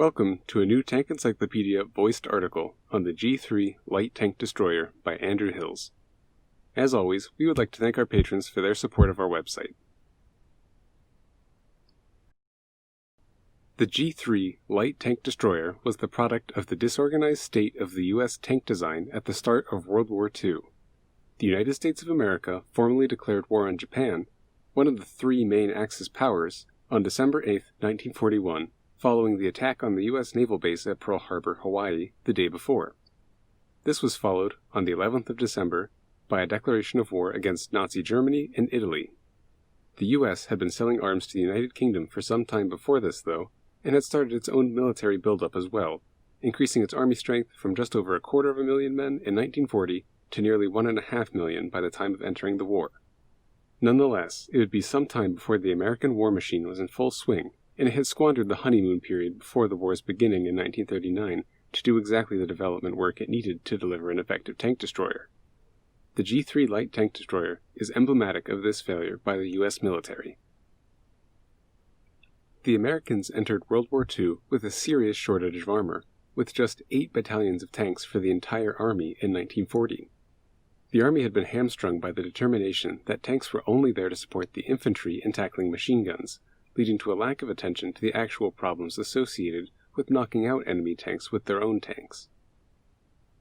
Welcome to a new Tank Encyclopedia voiced article on the G-3 light tank destroyer by Andrew Hills. As always, we would like to thank our patrons for their support of our website. The G-3 light tank destroyer was the product of the disorganized state of the U.S. tank design at the start of World War II. The United States of America formally declared war on Japan, one of the three main Axis powers, on December 8, 1941, following the attack on the U.S. naval base at Pearl Harbor, Hawaii, the day before. This was followed, on the 11th of December, by a declaration of war against Nazi Germany and Italy. The U.S. had been selling arms to the United Kingdom for some time before this, though, and had started its own military buildup as well, increasing its army strength from just over 250,000 men in 1940 to nearly 1.5 million by the time of entering the war. Nonetheless, it would be some time before the American war machine was in full swing, and it had squandered the honeymoon period before the war's beginning in 1939 to do exactly the development work it needed to deliver an effective tank destroyer. The G-3 light tank destroyer is emblematic of this failure by the U.S. military. The Americans entered World War II with a serious shortage of armor, with just 8 battalions of tanks for the entire army in 1940. The army had been hamstrung by the determination that tanks were only there to support the infantry in tackling machine guns, leading to a lack of attention to the actual problems associated with knocking out enemy tanks with their own tanks.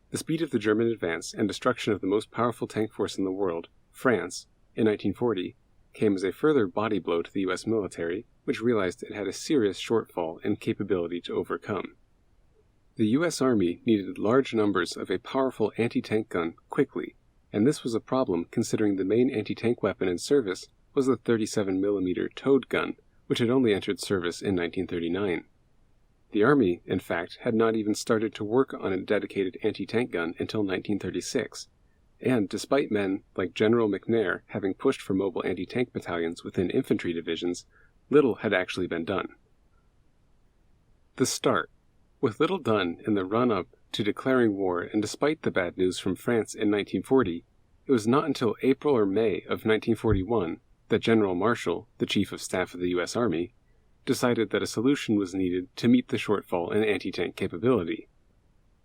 The speed of the German advance and destruction of the most powerful tank force in the world, France, in 1940, came as a further body blow to the U.S. military, which realized it had a serious shortfall in capability to overcome. The U.S. Army needed large numbers of a powerful anti-tank gun quickly, and this was a problem considering the main anti-tank weapon in service was the 37mm towed gun, which had only entered service in 1939. The Army, in fact, had not even started to work on a dedicated anti-tank gun until 1936, and despite men like General McNair having pushed for mobile anti-tank battalions within infantry divisions, little had actually been done. The start. With little done in the run-up to declaring war and despite the bad news from France in 1940, it was not until April or May of 1941 that General Marshall, the Chief of Staff of the U.S. Army, decided that a solution was needed to meet the shortfall in anti-tank capability.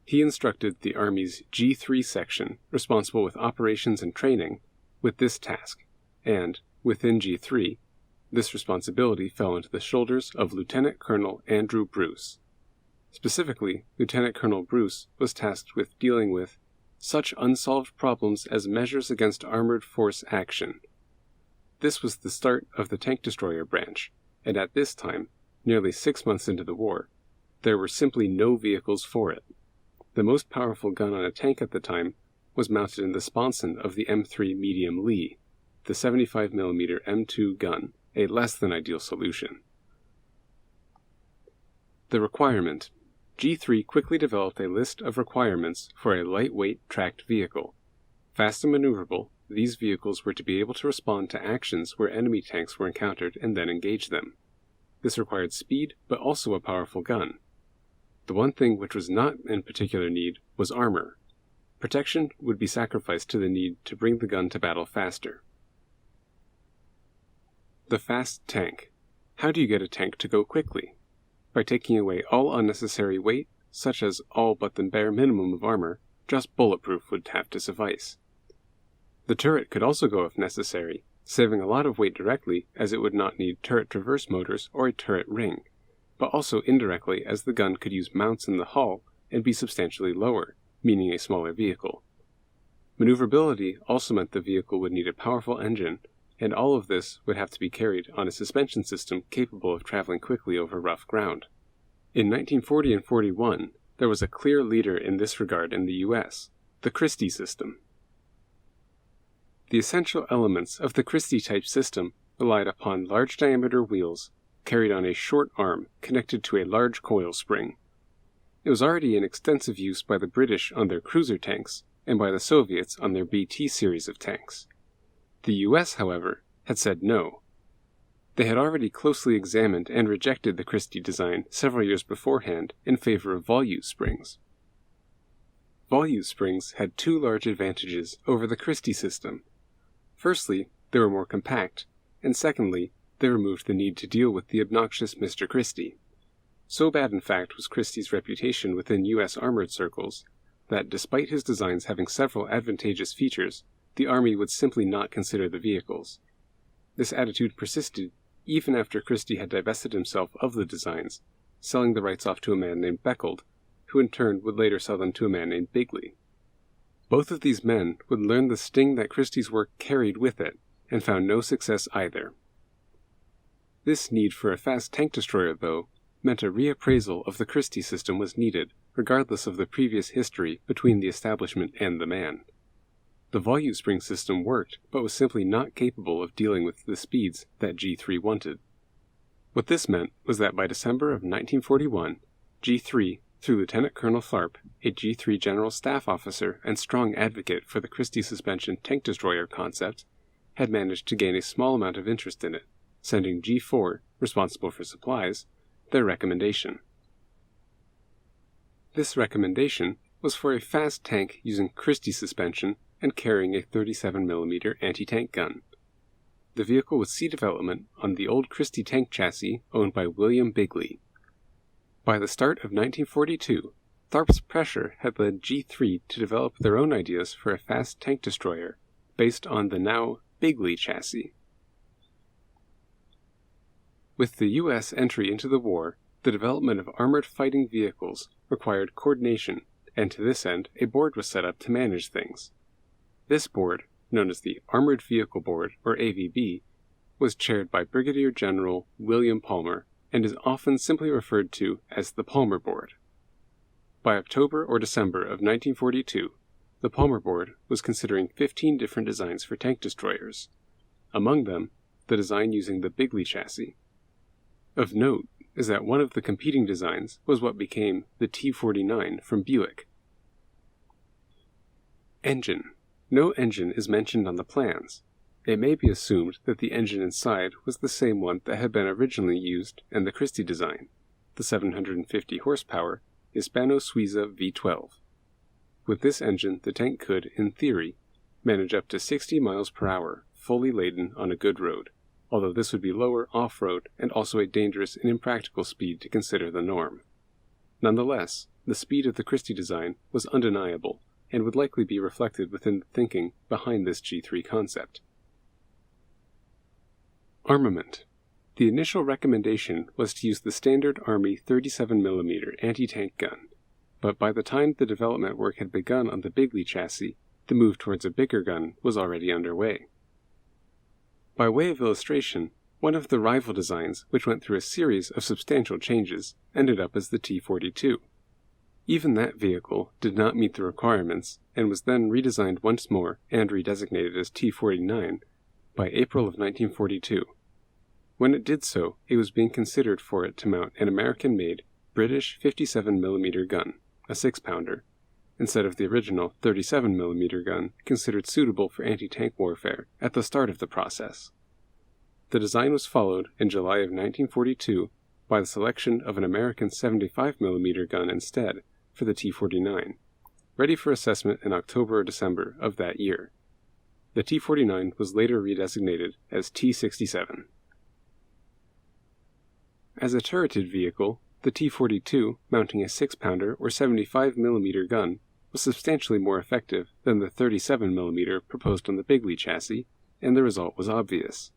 He instructed the Army's G-3 section, responsible with operations and training, with this task, and, within G-3, this responsibility fell into the shoulders of Lieutenant Colonel Andrew Bruce. Specifically, Lieutenant Colonel Bruce was tasked with dealing with such unsolved problems as measures against armored force action. This was the start of the tank destroyer branch, and at this time, nearly 6 months into the war, there were simply no vehicles for it. The most powerful gun on a tank at the time was mounted in the sponson of the M3 Medium Lee, the 75mm M2 gun, a less than ideal solution. The requirement. G-3 quickly developed a list of requirements for a lightweight tracked vehicle. Fast and maneuverable, these vehicles were to be able to respond to actions where enemy tanks were encountered and then engage them. This required speed, but also a powerful gun. The one thing which was not in particular need was armor. Protection would be sacrificed to the need to bring the gun to battle faster. The fast tank. How do you get a tank to go quickly? By taking away all unnecessary weight, such as all but the bare minimum of armor, just bulletproof would have to suffice. The turret could also go if necessary, saving a lot of weight directly as it would not need turret traverse motors or a turret ring, but also indirectly as the gun could use mounts in the hull and be substantially lower, meaning a smaller vehicle. Maneuverability also meant the vehicle would need a powerful engine, and all of this would have to be carried on a suspension system capable of traveling quickly over rough ground. In 1940 and 41, there was a clear leader in this regard in the U.S., the Christie system. The essential elements of the Christie-type system relied upon large-diameter wheels carried on a short arm connected to a large coil spring. It was already in extensive use by the British on their cruiser tanks and by the Soviets on their BT series of tanks. The U.S., however, had said no. They had already closely examined and rejected the Christie design several years beforehand in favor of volute springs. Volute springs had 2 large advantages over the Christie system. Firstly, they were more compact, and secondly, they removed the need to deal with the obnoxious Mr. Christie. So bad, in fact, was Christie's reputation within U.S. armored circles that, despite his designs having several advantageous features, the Army would simply not consider the vehicles. This attitude persisted even after Christie had divested himself of the designs, selling the rights off to a man named Beckhold, who in turn would later sell them to a man named Bigley. Both of these men would learn the sting that Christie's work carried with it, and found no success either. This need for a fast tank destroyer, though, meant a reappraisal of the Christie system was needed, regardless of the previous history between the establishment and the man. The volute spring system worked, but was simply not capable of dealing with the speeds that G-3 wanted. What this meant was that by December of 1941, G-3, through Lieutenant Colonel Tharp, a G-3 General Staff Officer and strong advocate for the Christie suspension tank destroyer concept, had managed to gain a small amount of interest in it, sending G-4, responsible for supplies, their recommendation. This recommendation was for a fast tank using Christie suspension and carrying a 37mm anti-tank gun. The vehicle would see development on the old Christie tank chassis owned by William Bigley. By the start of 1942, Tharp's pressure had led G-3 to develop their own ideas for a fast tank destroyer based on the now Bigley chassis. With the U.S. entry into the war, the development of armored fighting vehicles required coordination, and to this end, a board was set up to manage things. This board, known as the Armored Vehicle Board, or AVB, was chaired by Brigadier General William Palmer and is often simply referred to as the Palmer Board. By October or December of 1942, the Palmer Board was considering 15 different designs for tank destroyers, among them the design using the Bigley chassis. Of note is that one of the competing designs was what became the T-49 from Buick. Engine. No engine is mentioned on the plans. It may be assumed that the engine inside was the same one that had been originally used in the Christie design, the 750 horsepower Hispano-Suiza V12. With this engine, the tank could, in theory, manage up to 60 miles per hour, fully laden on a good road, although this would be lower off-road and also a dangerous and impractical speed to consider the norm. Nonetheless, the speed of the Christie design was undeniable and would likely be reflected within the thinking behind this G-3 concept. Armament. The initial recommendation was to use the standard Army 37mm anti-tank gun, but by the time the development work had begun on the Bigley chassis, the move towards a bigger gun was already underway. By way of illustration, one of the rival designs, which went through a series of substantial changes, ended up as the T-42. Even that vehicle did not meet the requirements and was then redesigned once more and redesignated as T-49 by April of 1942. When it did so, it was being considered for it to mount an American-made British 57mm gun, a 6-pounder, instead of the original 37mm gun considered suitable for anti-tank warfare at the start of the process. The design was followed in July of 1942 by the selection of an American 75mm gun instead for the T-49, ready for assessment in October or December of that year. The T-49 was later redesignated as T-67. As a turreted vehicle, the T-42, mounting a 6-pounder or 75mm gun, was substantially more effective than the 37mm proposed on the Bigley chassis, and the result was obvious.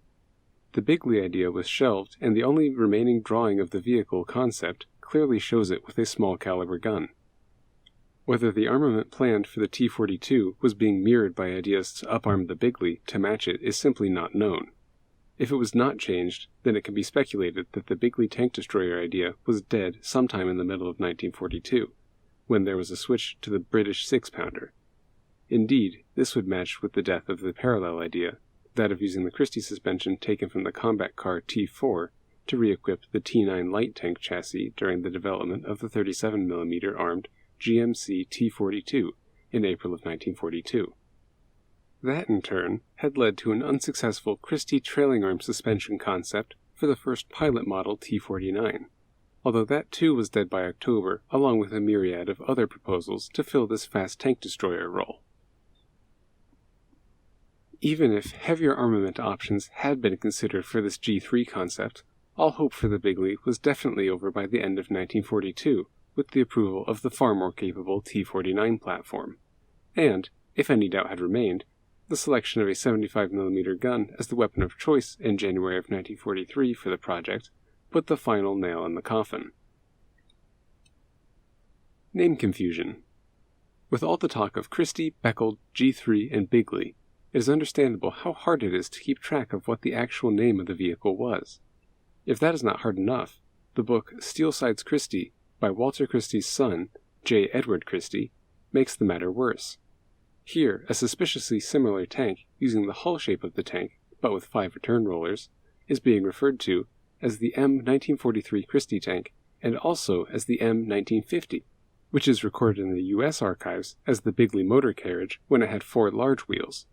The Bigley idea was shelved, and the only remaining drawing of the vehicle concept clearly shows it with a small-caliber gun. Whether the armament planned for the T-42 was being mirrored by ideas to uparm the Bigley to match it is simply not known. If it was not changed, then it can be speculated that the Bigley tank destroyer idea was dead sometime in the middle of 1942, when there was a switch to the British 6-pounder. Indeed, this would match with the death of the parallel idea, that of using the Christie suspension taken from the combat car T-4 to re-equip the T-9 light tank chassis during the development of the 37mm armed GMC T-42 in April of 1942. That, in turn, had led to an unsuccessful Christie trailing arm suspension concept for the first pilot model T-49, although that too was dead by October, along with a myriad of other proposals to fill this fast tank destroyer role. Even if heavier armament options had been considered for this G-3 concept, all hope for the Bigley was definitely over by the end of 1942, with the approval of the far more capable T-49 platform. And, if any doubt had remained, the selection of a 75mm gun as the weapon of choice in January of 1943 for the project put the final nail in the coffin. Name confusion. With all the talk of Christie, Beckel, G-3, and Bigley, it is understandable how hard it is to keep track of what the actual name of the vehicle was. If that is not hard enough, the book Steel Sides Christie by Walter Christie's son, J. Edward Christie, makes the matter worse. Here, a suspiciously similar tank, using the hull shape of the tank, but with 5 return rollers, is being referred to as the M1943 Christie tank, and also as the M1950, which is recorded in the U.S. archives as the Bigley motor carriage when it had 4 large wheels.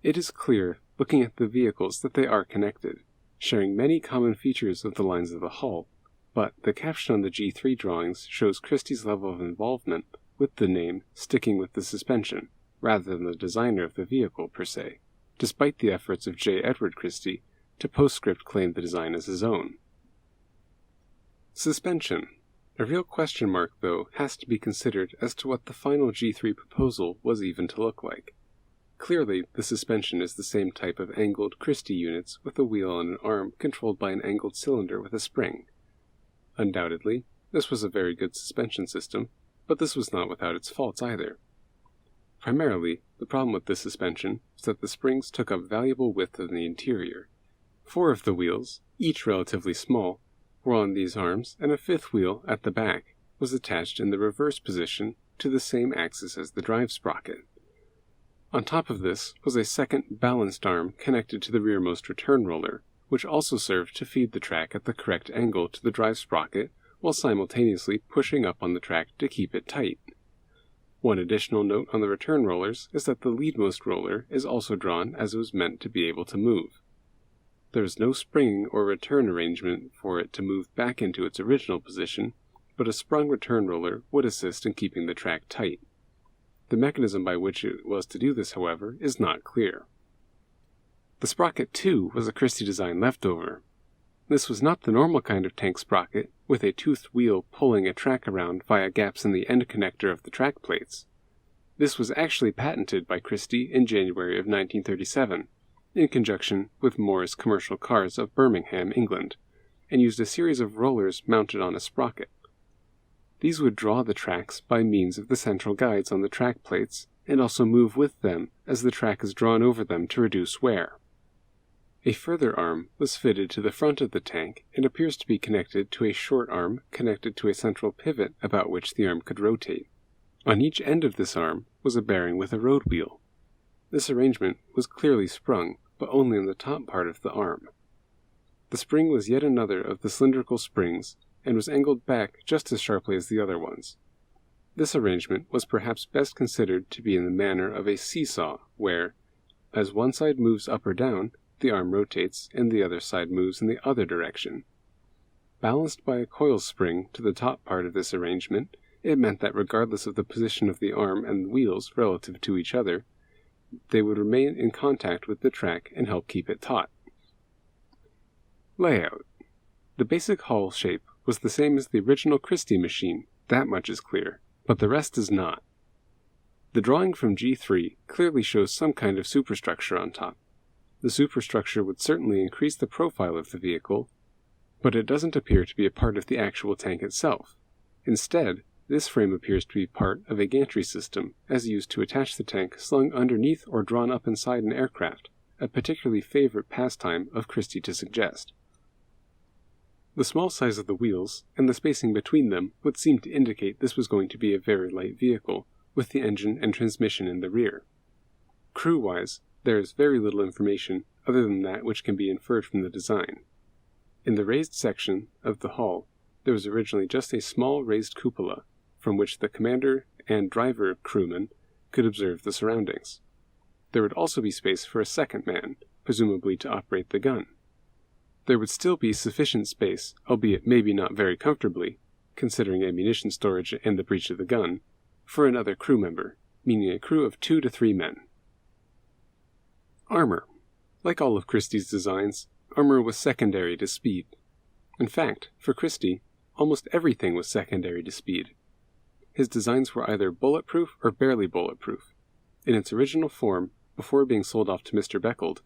It is clear, looking at the vehicles, that they are connected, sharing many common features of the lines of the hull, but the caption on the G3 drawings shows Christie's level of involvement with the name sticking with the suspension, rather than the designer of the vehicle per se, despite the efforts of J. Edward Christie to postscript claim the design as his own. Suspension. A real question mark, though, has to be considered as to what the final G3 proposal was even to look like. Clearly, the suspension is the same type of angled Christie units with a wheel and an arm controlled by an angled cylinder with a spring. Undoubtedly, this was a very good suspension system, but this was not without its faults either. Primarily, the problem with this suspension was that the springs took up valuable width in the interior. 4 of the wheels, each relatively small, were on these arms, and a 5th wheel, at the back, was attached in the reverse position to the same axis as the drive sprocket. On top of this was a second balanced arm connected to the rearmost return roller, which also served to feed the track at the correct angle to the drive sprocket while simultaneously pushing up on the track to keep it tight. One additional note on the return rollers is that the leadmost roller is also drawn as it was meant to be able to move. There is no springing or return arrangement for it to move back into its original position, but a sprung return roller would assist in keeping the track tight. The mechanism by which it was to do this, however, is not clear. The sprocket, too, was a Christie design leftover. This was not the normal kind of tank sprocket, with a toothed wheel pulling a track around via gaps in the end connector of the track plates. This was actually patented by Christie in January of 1937, in conjunction with Moore's Commercial Cars of Birmingham, England, and used a series of rollers mounted on a sprocket. These would draw the tracks by means of the central guides on the track plates, and also move with them as the track is drawn over them to reduce wear. A further arm was fitted to the front of the tank and appears to be connected to a short arm connected to a central pivot about which the arm could rotate. On each end of this arm was a bearing with a road wheel. This arrangement was clearly sprung, but only on the top part of the arm. The spring was yet another of the cylindrical springs, and was angled back just as sharply as the other ones. This arrangement was perhaps best considered to be in the manner of a seesaw, where, as one side moves up or down, the arm rotates and the other side moves in the other direction. Balanced by a coil spring to the top part of this arrangement, it meant that regardless of the position of the arm and the wheels relative to each other, they would remain in contact with the track and help keep it taut. Layout. The basic hull shape was the same as the original Christie machine, that much is clear, but the rest is not. The drawing from G3 clearly shows some kind of superstructure on top. The superstructure would certainly increase the profile of the vehicle, but it doesn't appear to be a part of the actual tank itself. Instead, this frame appears to be part of a gantry system, as used to attach the tank slung underneath or drawn up inside an aircraft, a particularly favorite pastime of Christie to suggest. The small size of the wheels, and the spacing between them, would seem to indicate this was going to be a very light vehicle, with the engine and transmission in the rear. Crew-wise, there is very little information other than that which can be inferred from the design. In the raised section of the hull, there was originally just a small raised cupola, from which the commander and driver crewman could observe the surroundings. There would also be space for a second man, presumably to operate the gun. There would still be sufficient space, albeit maybe not very comfortably, considering ammunition storage and the breech of the gun, for another crew member, meaning a crew of 2 to 3 men. Armor. Like all of Christie's designs, armor was secondary to speed. In fact, for Christie, almost everything was secondary to speed. His designs were either bulletproof or barely bulletproof. In its original form, before being sold off to Mr. Beckeld,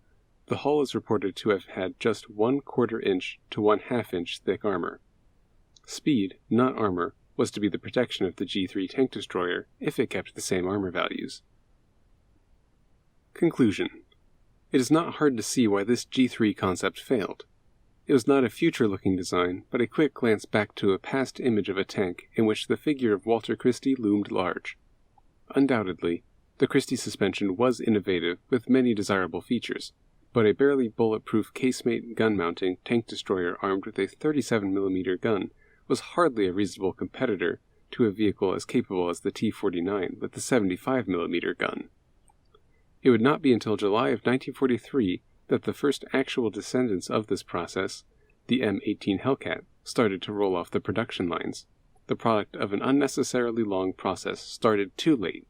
the hull is reported to have had just 1/4 inch to 1/2 inch thick armor. Speed, not armor, was to be the protection of the G-3 tank destroyer if it kept the same armor values. Conclusion. It is not hard to see why this G-3 concept failed. It was not a future-looking design, but a quick glance back to a past image of a tank in which the figure of Walter Christie loomed large. Undoubtedly, the Christie suspension was innovative with many desirable features, but a barely bulletproof casemate gun-mounting tank destroyer armed with a 37mm gun was hardly a reasonable competitor to a vehicle as capable as the T-49 with the 75mm gun. It would not be until July of 1943 that the first actual descendants of this process, the M18 Hellcat, started to roll off the production lines, the product of an unnecessarily long process started too late